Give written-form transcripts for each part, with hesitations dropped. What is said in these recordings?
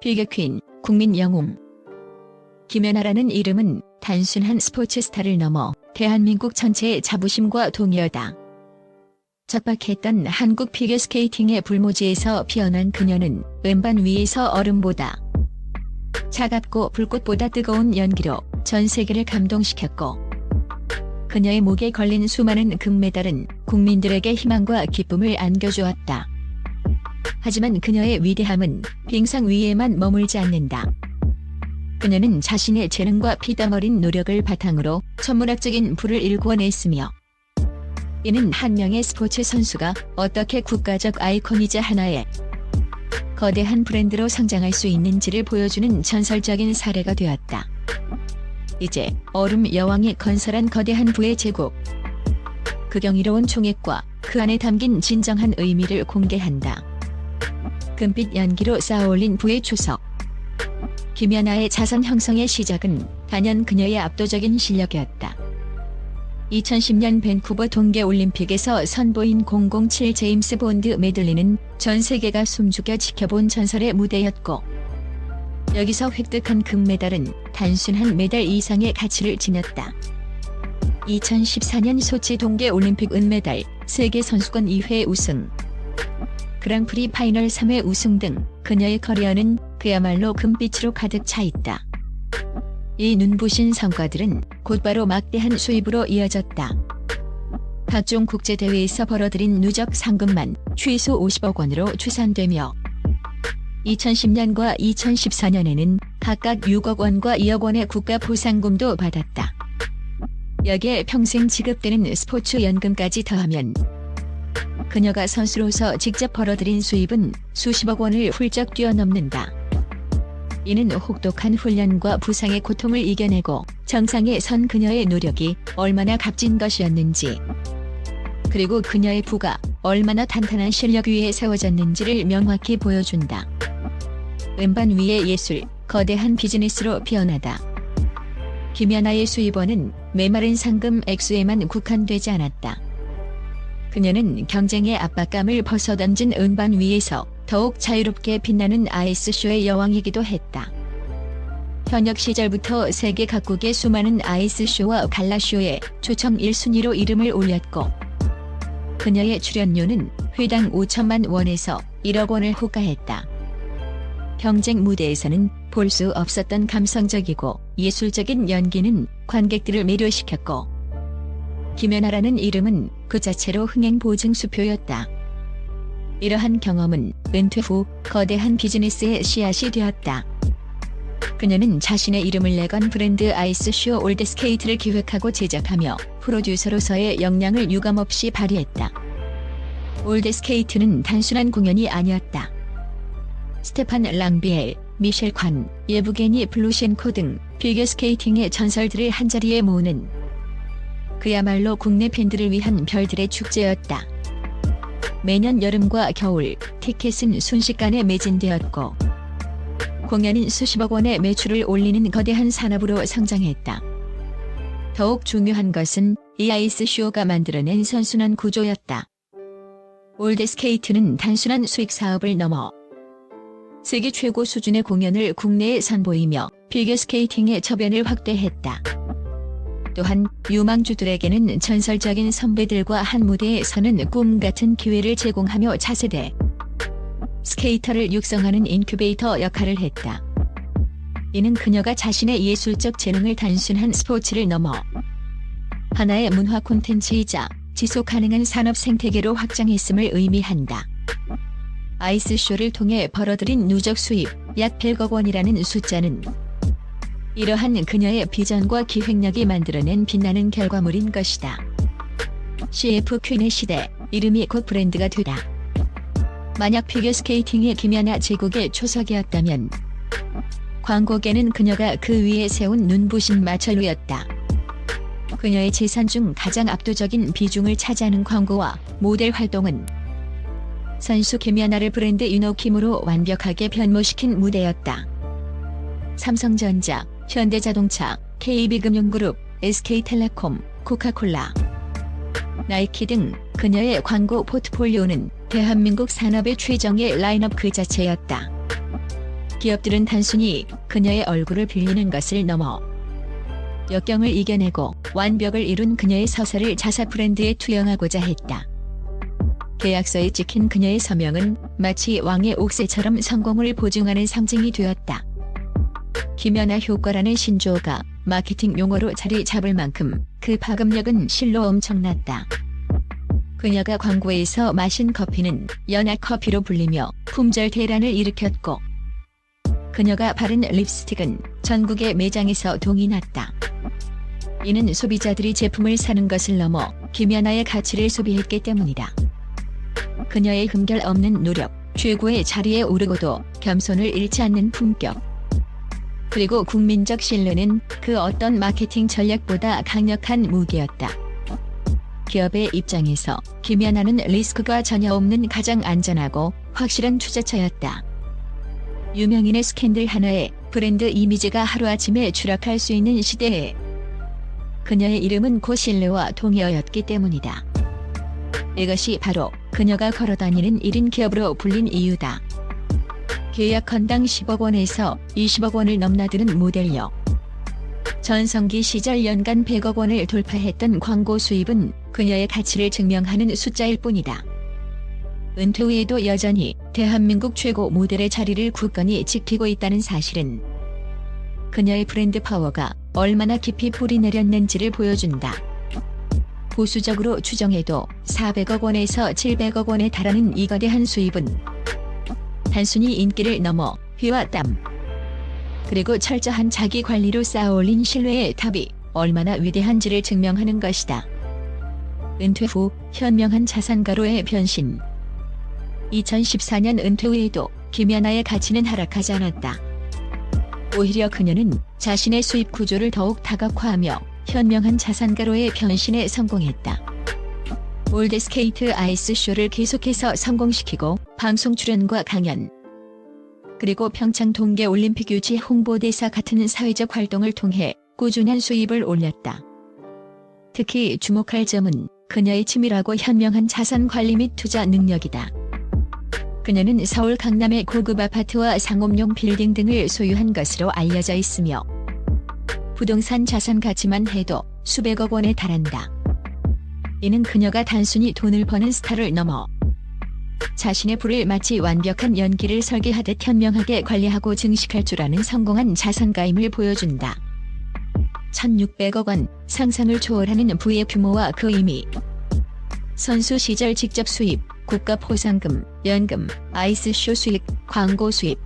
비계 퀸, 국민 영웅. 김연아라는 이름은 단순한 스포츠 스타를 넘어 대한민국 전체의 자부심과 동요다. 척박했던 한국 피겨스케이팅의 불모지에서 피어난 그녀는 음반 위에서 얼음보다 차갑고 불꽃보다 뜨거운 연기로 전 세계를 감동시켰고, 그녀의 목에 걸린 수많은 금메달은 국민들에게 희망과 기쁨을 안겨주었다. 하지만 그녀의 위대함은 빙상 위에만 머물지 않는다. 그녀는 자신의 재능과 피땀 어린 노력을 바탕으로 천문학적인 부를 일궈냈으며, 이는 한 명의 스포츠 선수가 어떻게 국가적 아이콘이자 하나의 거대한 브랜드로 성장할 수 있는지를 보여주는 전설적인 사례가 되었다. 이제 얼음 여왕이 건설한 거대한 부의 제국, 그 경이로운 총액과 그 안에 담긴 진정한 의미를 공개한다. 금빛 연기로 쌓아올린 부의 초석. 김연아의 자선 형성의 시작은 단연 그녀의 압도적인 실력이었다. 2010년 밴쿠버 동계올림픽에서 선보인 007 제임스 본드 메들리는 전 세계가 숨죽여 지켜본 전설의 무대였고, 여기서 획득한 금메달은 단순한 메달 이상의 가치를 지녔다. 2014년 소치 동계올림픽 은메달, 세계선수권 2회 우승, 그랑프리 파이널 3회 우승 등 그녀의 커리어는 그야말로 금빛으로 가득 차 있다. 이 눈부신 성과들은 곧바로 막대한 수입으로 이어졌다. 각종 국제대회에서 벌어들인 누적 상금만 최소 50억 원으로 추산되며, 2010년과 2014년에는 각각 6억 원과 2억 원의 국가 보상금도 받았다. 여기에 평생 지급되는 스포츠 연금까지 더하면 그녀가 선수로서 직접 벌어들인 수입은 수십억 원을 훌쩍 뛰어넘는다. 이는 혹독한 훈련과 부상의 고통을 이겨내고 정상에 선 그녀의 노력이 얼마나 값진 것이었는지, 그리고 그녀의 부가 얼마나 탄탄한 실력 위에 세워졌는지를 명확히 보여준다. 음반 위의 예술, 거대한 비즈니스로 피어나다. 김연아의 수입원은 메마른 상금 액수에만 국한되지 않았다. 그녀는 경쟁의 압박감을 벗어던진 음반 위에서 더욱 자유롭게 빛나는 아이스쇼의 여왕이기도 했다. 현역 시절부터 세계 각국의 수많은 아이스쇼와 갈라쇼에 초청 1순위로 이름을 올렸고, 그녀의 출연료는 회당 5천만 원에서 1억 원을 호가했다. 경쟁 무대에서는 볼 수 없었던 감성적이고 예술적인 연기는 관객들을 매료시켰고, 김연아라는 이름은 그 자체로 흥행 보증수표였다. 이러한 경험은 은퇴 후 거대한 비즈니스의 씨앗이 되었다. 그녀는 자신의 이름을 내건 브랜드 아이스쇼 올드스케이트를 기획하고 제작하며 프로듀서로서의 역량을 유감없이 발휘했다. 올드스케이트는 단순한 공연이 아니었다. 스테판 랑비엘, 미셸 관, 예부게니 플루셴코 등 피겨스케이팅의 전설들을 한자리에 모으는 그야말로 국내 팬들을 위한 별들의 축제였다. 매년 여름과 겨울, 티켓은 순식간에 매진되었고, 공연은 수십억 원의 매출을 올리는 거대한 산업으로 성장했다. 더욱 중요한 것은 이 아이스쇼가 만들어낸 선순환 구조였다. 올드스케이트는 단순한 수익 사업을 넘어 세계 최고 수준의 공연을 국내에 선보이며 피겨스케이팅의 저변을 확대했다. 또한 유망주들에게는 전설적인 선배들과 한 무대에 서는 꿈같은 기회를 제공하며 차세대 스케이터를 육성하는 인큐베이터 역할을 했다. 이는 그녀가 자신의 예술적 재능을 단순한 스포츠를 넘어 하나의 문화 콘텐츠이자 지속 가능한 산업 생태계로 확장했음을 의미한다. 아이스쇼를 통해 벌어들인 누적 수입 약 100억 원이라는 숫자는 이러한 그녀의 비전과 기획력이 만들어낸 빛나는 결과물인 것이다. CF 퀸의 시대, 이름이 곧 브랜드가 되다. 만약 피겨스케이팅의 김연아 제국의 초석이었다면 광고계는 그녀가 그 위에 세운 눈부신 마찰루였다. 그녀의 재산 중 가장 압도적인 비중을 차지하는 광고와 모델 활동은 선수 김연아를 브랜드 유노킴으로 완벽하게 변모시킨 무대였다. 삼성전자, 현대자동차, KB금융그룹, SK텔레콤, 코카콜라, 나이키 등 그녀의 광고 포트폴리오는 대한민국 산업의 최정예 라인업 그 자체였다. 기업들은 단순히 그녀의 얼굴을 빌리는 것을 넘어 역경을 이겨내고 완벽을 이룬 그녀의 서사를 자사 브랜드에 투영하고자 했다. 계약서에 찍힌 그녀의 서명은 마치 왕의 옥새처럼 성공을 보증하는 상징이 되었다. 김연아 효과라는 신조어가 마케팅 용어로 자리 잡을 만큼 그 파급력은 실로 엄청났다. 그녀가 광고에서 마신 커피는 연아커피로 불리며 품절 대란을 일으켰고, 그녀가 바른 립스틱은 전국의 매장에서 동이 났다. 이는 소비자들이 제품을 사는 것을 넘어 김연아의 가치를 소비했기 때문이다. 그녀의 흠결 없는 노력, 최고의 자리에 오르고도 겸손을 잃지 않는 품격, 그리고 국민적 신뢰는 그 어떤 마케팅 전략보다 강력한 무기였다. 기업의 입장에서 김연아는 리스크가 전혀 없는 가장 안전하고 확실한 투자처였다. 유명인의 스캔들 하나에 브랜드 이미지가 하루아침에 추락할 수 있는 시대에 그녀의 이름은 고 신뢰와 동의어였기 때문이다. 이것이 바로 그녀가 걸어다니는 1인 기업으로 불린 이유다. 계약 건당 10억 원에서 20억 원을 넘나드는 모델력. 전성기 시절 연간 100억 원을 돌파했던 광고 수입은 그녀의 가치를 증명하는 숫자일 뿐이다. 은퇴 후에도 여전히 대한민국 최고 모델의 자리를 굳건히 지키고 있다는 사실은 그녀의 브랜드 파워가 얼마나 깊이 뿌리 내렸는지를 보여준다. 보수적으로 추정해도 400억 원에서 700억 원에 달하는 이 거대한 수입은 단순히 인기를 넘어 피와 땀, 그리고 철저한 자기 관리로 쌓아올린 신뢰의 탑이 얼마나 위대한지를 증명하는 것이다. 은퇴 후 현명한 자산가로의 변신. 2014년 은퇴 후에도 김연아의 가치는 하락하지 않았다. 오히려 그녀는 자신의 수입 구조를 더욱 다각화하며 현명한 자산가로의 변신에 성공했다. 올드스케이트 아이스쇼를 계속해서 성공시키고 방송 출연과 강연, 그리고 평창 동계올림픽 유지 홍보대사 같은 사회적 활동을 통해 꾸준한 수입을 올렸다. 특히 주목할 점은 그녀의 치밀하고 현명한 자산 관리 및 투자 능력이다. 그녀는 서울 강남의 고급 아파트와 상업용 빌딩 등을 소유한 것으로 알려져 있으며 부동산 자산 가치만 해도 수백억 원에 달한다. 이는 그녀가 단순히 돈을 버는 스타를 넘어 자신의 부를 마치 완벽한 연기를 설계하듯 현명하게 관리하고 증식할 줄 아는 성공한 자산가임을 보여준다. 1,600억 원, 상상을 초월하는 부의 규모와 그 의미. 선수 시절 직접 수입, 국가 포상금, 연금, 아이스쇼 수익, 광고 수입,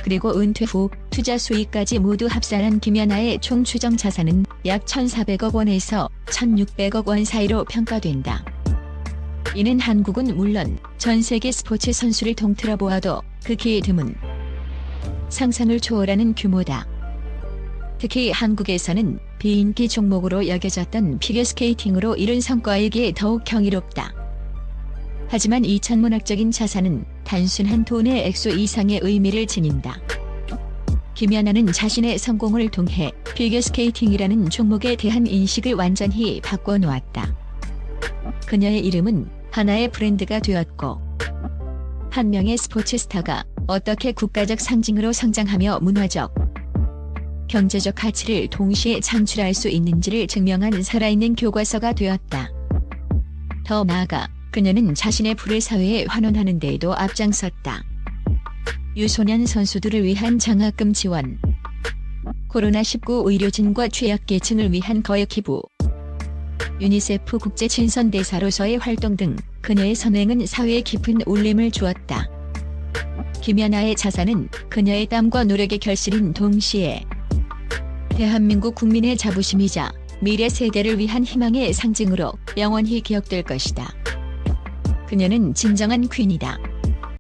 그리고 은퇴 후 투자 수익까지 모두 합산한 김연아의 총 추정 자산은 약 1,400억 원에서 1,600억 원 사이로 평가된다. 이는 한국은 물론 전 세계 스포츠 선수를 통틀어 보아도 극히 드문 상상을 초월하는 규모다. 특히 한국에서는 비인기 종목으로 여겨졌던 피겨스케이팅으로 이룬 성과이기에 더욱 경이롭다. 하지만 이 천문학적인 자산은 단순한 돈의 액수 이상의 의미를 지닌다. 김연아는 자신의 성공을 통해 피겨스케이팅이라는 종목에 대한 인식을 완전히 바꿔놓았다. 그녀의 이름은 하나의 브랜드가 되었고, 한 명의 스포츠 스타가 어떻게 국가적 상징으로 성장하며 문화적, 경제적 가치를 동시에 창출할 수 있는지를 증명한 살아있는 교과서가 되었다. 더 나아가 그녀는 자신의 부를 사회에 환원하는 데에도 앞장섰다. 유소년 선수들을 위한 장학금 지원, 코로나19 의료진과 취약계층을 위한 거액 기부, 유니세프 국제 친선대사로서의 활동 등 그녀의 선행은 사회에 깊은 울림을 주었다. 김연아의 자산은 그녀의 땀과 노력의 결실인 동시에 대한민국 국민의 자부심이자 미래 세대를 위한 희망의 상징으로 영원히 기억될 것이다. 그녀는 진정한 퀸이다.